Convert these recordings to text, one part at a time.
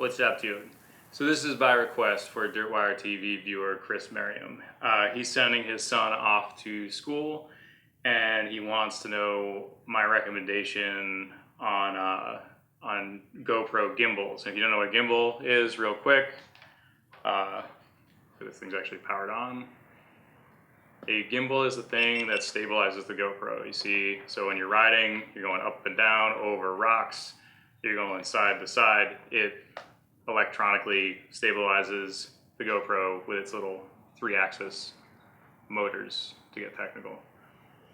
What's up, dude? So this is by request for Dirtwire TV viewer Chris Merriam. He's sending his son off to school, and he wants to know my recommendation on GoPro gimbals. If you don't know what a gimbal is, real quick, this thing's actually powered on. A gimbal is the thing that stabilizes the GoPro. You see, so when you're riding, you're going up and down over rocks, you're going side to side, it electronically stabilizes the GoPro with its little 3-axis motors, to get technical.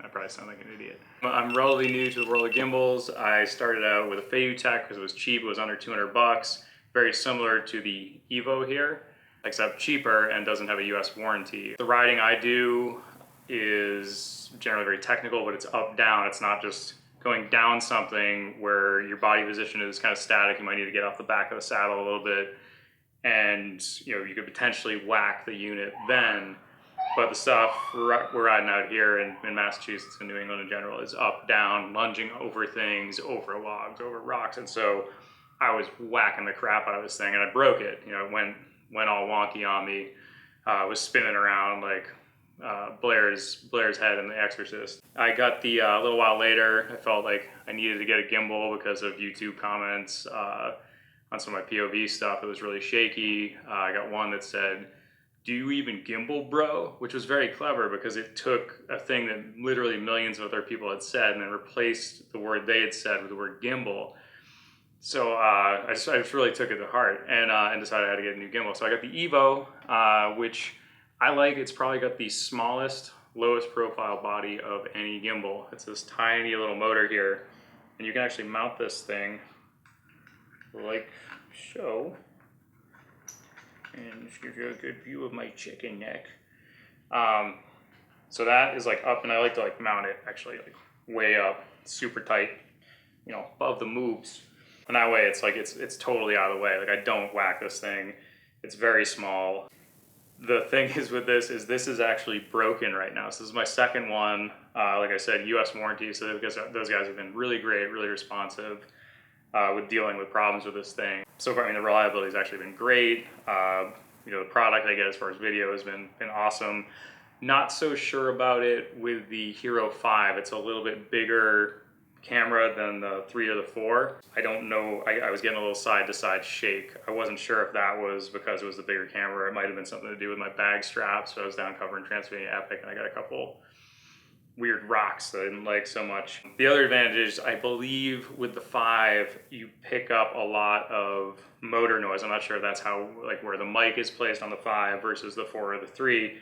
I probably sound like an idiot. I'm relatively new to the world of gimbals. I started out with a Feiyutech because it was cheap, it was under 200 bucks. Very similar to the EVO here, except cheaper and doesn't have a US warranty. The riding I do is generally very technical, but it's up down. It's not just going down something where your body position is kind of static. You might need to get off the back of the saddle a little bit, and you could potentially whack the unit then. But the stuff we're riding out here in Massachusetts and New England in general is up, down, lunging over things, over logs, over rocks. And so I was whacking the crap out of this thing, and I broke it. It went all wonky on me. Was spinning around like Blair's head in The Exorcist. I got the a little while later, I felt like I needed to get a gimbal because of YouTube comments on some of my POV stuff. It was really shaky. I got one that said, "Do you even gimbal, bro?" Which was very clever because it took a thing that literally millions of other people had said and then replaced the word they had said with the word gimbal. So I just really took it to heart and decided I had to get a new gimbal. So I got the EVO, which I like. It's probably got the smallest, lowest profile body of any gimbal. It's this tiny little motor here, and you can actually mount this thing like so. And just give you a good view of my chicken neck. So that is like up, and I like to like mount it actually like way up, super tight, above the moves. And that way it's like it's totally out of the way. Like I don't whack this thing. It's very small. The thing is with this is actually broken right now. So this is my second one. Like I said, US warranty. So those guys have been really great, really responsive with dealing with problems with this thing. So far, the reliability has actually been great. The product I get as far as video has been awesome. Not so sure about it with the Hero 5. It's a little bit bigger camera than the 3 or the 4. I don't know, I was getting a little side to side shake. I wasn't sure if that was because it was the bigger camera. It might have been something to do with my bag strap. So I was down covering Transylvania Epic, and I got a couple weird rocks that I didn't like so much. The other advantage is, I believe with the 5, you pick up a lot of motor noise. I'm not sure if that's how, like where the mic is placed on the 5 versus the 4 or the 3.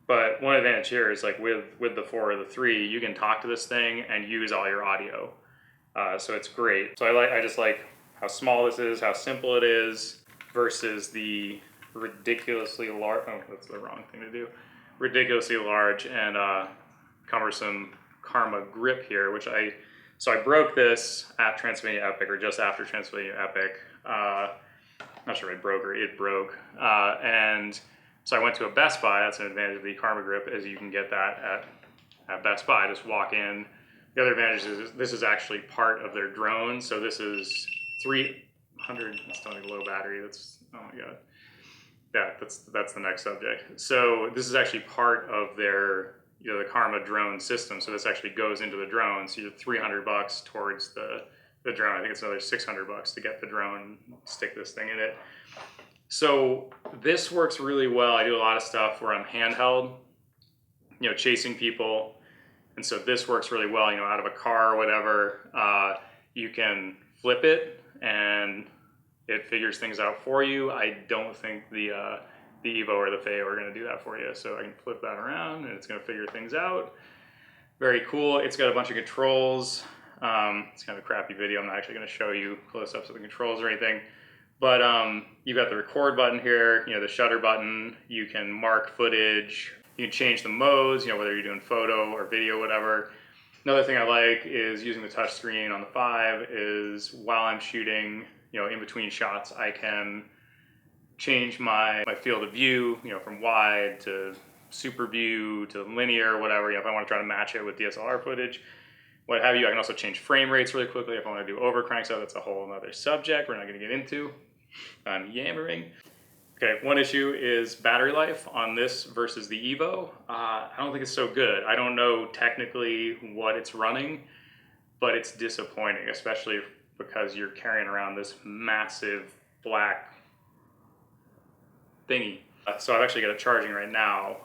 But one advantage here is like with the 4 or the 3, you can talk to this thing and use all your audio. So it's great. So I just like how small this is, how simple it is, versus the ridiculously large, oh, that's the wrong thing to do. Ridiculously large and cumbersome Karma grip here, so I broke this at Transylvania Epic, or just after Transylvania Epic. Not sure if I broke or it broke. And so I went to a Best Buy. That's an advantage of the Karma grip, is you can get that at Best Buy. Just walk in. The other advantage is this is actually part of their drone. So this is 300, that's still a low battery. That's, oh my God. Yeah, that's the next subject. So this is actually part of their, the Karma drone system. So this actually goes into the drone. So you're 300 bucks towards the drone. I think it's another 600 bucks to get the drone, stick this thing in it. So this works really well. I do a lot of stuff where I'm handheld, chasing people. And so this works really well, out of a car or whatever. You can flip it and it figures things out for you. I don't think the EVO or the Feiyutech are going to do that for you. So I can flip that around and it's going to figure things out. Very cool. It's got a bunch of controls. It's kind of a crappy video. I'm not actually going to show you close-ups of the controls or anything. But you've got the record button here, the shutter button. You can mark footage. You can change the modes, whether you're doing photo or video, whatever. Another thing I like is using the touch screen on the 5 is while I'm shooting, in between shots, I can change my field of view, from wide to super view to linear, whatever. If I want to try to match it with DSLR footage, what have you. I can also change frame rates really quickly if I want to do overcrank stuff. That's a whole other subject we're not going to get into. I'm yammering. Okay, one issue is battery life on this versus the EVO. I don't think it's so good. I don't know technically what it's running, but it's disappointing, especially because you're carrying around this massive black thingy. So I've actually got it charging right now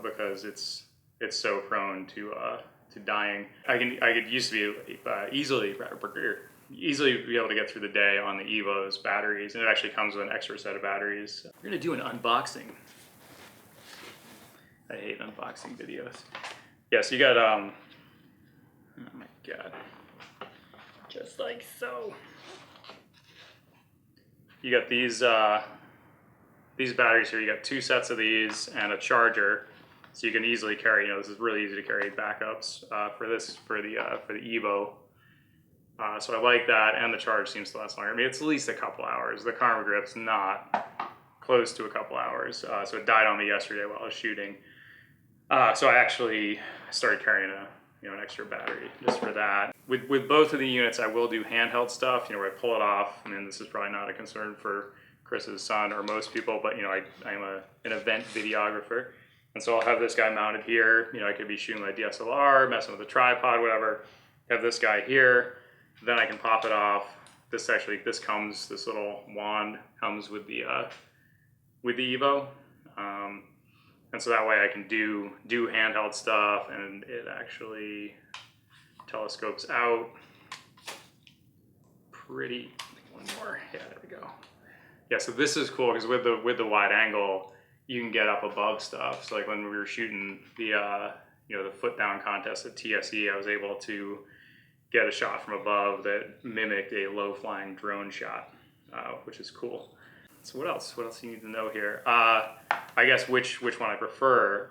because it's so prone to dying. I could used to be easily be able to get through the day on the EVO's batteries, and it actually comes with an extra set of batteries. We're gonna do an unboxing. I hate unboxing videos. Yeah, so you got oh my god, just like so. You got these batteries here. You got 2 sets of these and a charger, so you can easily carry. You know, this is really easy to carry backups for the EVO. So I like that, and the charge seems to last longer. I mean, it's at least a couple hours. The Karma Grip's not close to a couple hours, so it died on me yesterday while I was shooting. So I actually started carrying an extra battery just for that. With both of the units, I will do handheld stuff. You know, where I pull it off. I mean, this is probably not a concern for Chris's son or most people, but you know, I'm an event videographer, and so I'll have this guy mounted here. You know, I could be shooting my DSLR, messing with the tripod, whatever. Have this guy here. Then I can pop it off. This little wand comes with the EVO, and so that way I can do handheld stuff, and it actually telescopes out pretty. One more, yeah, there we go. Yeah, so this is cool because with the wide angle, you can get up above stuff. So like when we were shooting the the foot down contest at TSE, I was able to get a shot from above that mimicked a low flying drone shot, which is cool. So what else? What else do you need to know here? I guess which one I prefer.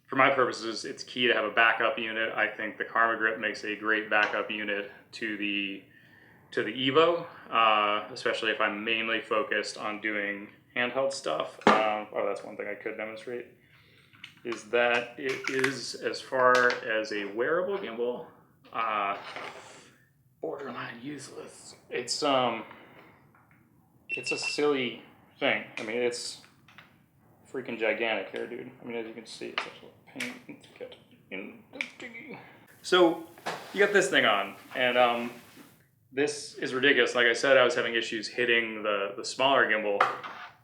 For my purposes, it's key to have a backup unit. I think the Karma Grip makes a great backup unit to the EVO, especially if I'm mainly focused on doing handheld stuff. Oh, that's one thing I could demonstrate, is that it is, as far as a wearable gimbal, borderline useless. It's a silly thing. I mean, it's freaking gigantic here, dude. I mean, as you can see, it's actually a pain to get in the thingy. So you got this thing on, and this is ridiculous. Like I said, I was having issues hitting the smaller gimbal.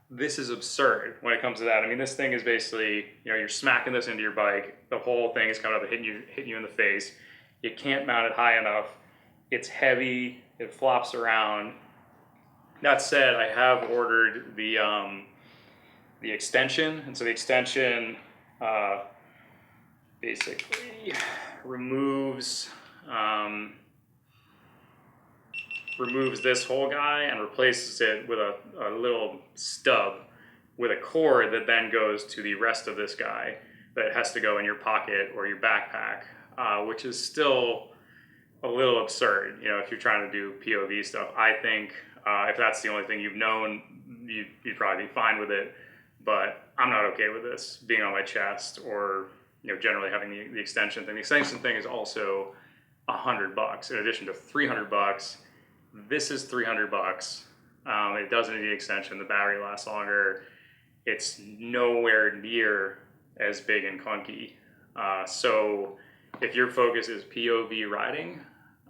This is absurd when it comes to that. I mean, this thing is basically, you know, you're smacking this into your bike. The whole thing is coming up and hitting you in the face. You can't mount it high enough. It's heavy. It flops around. That said, I have ordered the extension, and so the extension basically removes this whole guy and replaces it with a little stub with a cord that then goes to the rest of this guy that has to go in your pocket or your backpack, which is still a little absurd. You know, if you're trying to do POV stuff, I think if that's the only thing you've known, you'd probably be fine with it. But I'm not okay with this being on my chest, or you know, generally having the extension thing. The extension thing is also $100 in addition to $300. This is $300. It doesn't need the extension. The battery lasts longer. It's nowhere near as big and clunky. So if your focus is POV riding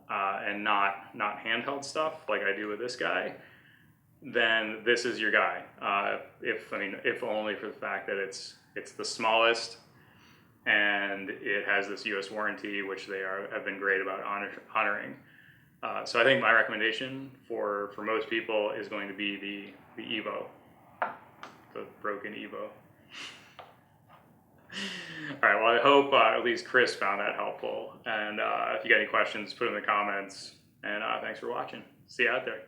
and not handheld stuff like I do with this guy, then this is your guy. If only for the fact that it's the smallest, and it has this US warranty, which they have been great about honoring. So I think my recommendation for most people is going to be the EVO, the broken EVO. All right, well, I hope at least Chris found that helpful. And if you got any questions, put them in the comments. And thanks for watching. See you out there.